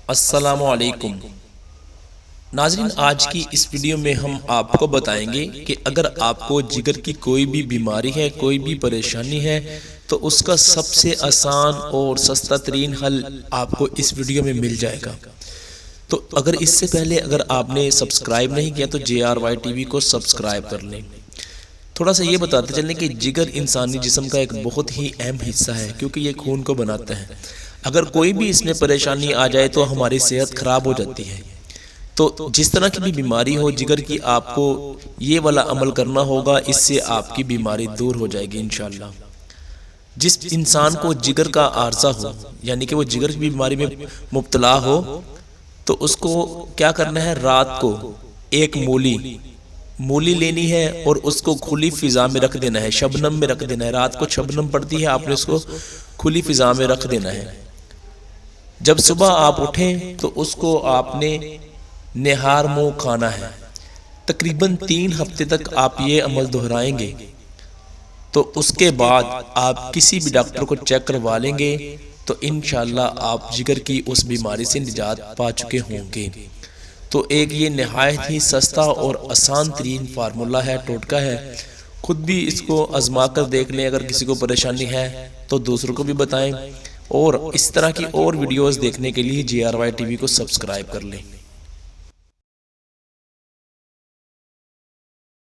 السلام علیکم ناظرین، آج کی اس ویڈیو میں ہم آپ کو بتائیں گے کہ اگر آپ کو جگر کی کوئی بھی بیماری ہے، کوئی بھی پریشانی ہے، تو اس کا سب سے آسان اور سستا ترین حل آپ کو اس ویڈیو میں مل جائے گا۔ تو اگر اس سے پہلے آپ نے سبسکرائب نہیں کیا تو JRY TV کو سبسکرائب کر لیں۔ تھوڑا سا یہ بتاتے چلیں کہ جگر انسانی جسم کا ایک بہت ہی اہم حصہ ہے، کیونکہ یہ خون کو بناتا ہے۔ اگر کوئی بھی اس میں پریشانی آ جائے تو ہماری صحت خراب ہو جاتی ہے۔ تو جس طرح کی بھی بیماری ہو جگر کی، آپ کو یہ والا عمل کرنا ہوگا، اس سے آپ کی بیماری دور ہو جائے گی انشاءاللہ۔ جس انسان کو جگر کا عارضہ ہو، یعنی کہ وہ جگر کی بیماری میں مبتلا ہو، تو اس کو کیا کرنا ہے، رات کو ایک مولی لینی ہے اور اس کو کھلی فضا میں رکھ دینا ہے، شبنم میں رکھ دینا ہے۔ رات کو شبنم پڑتی ہے، آپ نے اس کو کھلی فضا میں رکھ دینا ہے۔ جب صبح آپ اٹھیں تو اس کو آپ نے نہار منہ کھانا ہے۔ تقریباً 3 ہفتے تک آپ یہ عمل دہرائیں گے، تو اس کے بعد آپ کسی بھی ڈاکٹر کو چیک کروا لیں گے تو انشاءاللہ آپ جگر کی اس بیماری سے نجات پا چکے ہوں گے۔ تو ایک یہ نہایت ہی سستا اور آسان ترین فارمولہ ہے، ٹوٹکا ہے۔ خود بھی اس کو آزما کر دیکھ لیں، اگر کسی کو پریشانی ہے تو دوسروں کو بھی بتائیں، اور اس طرح کی اور ویڈیوز دیکھنے کے لیے JRY TV کو سبسکرائب کر لیں۔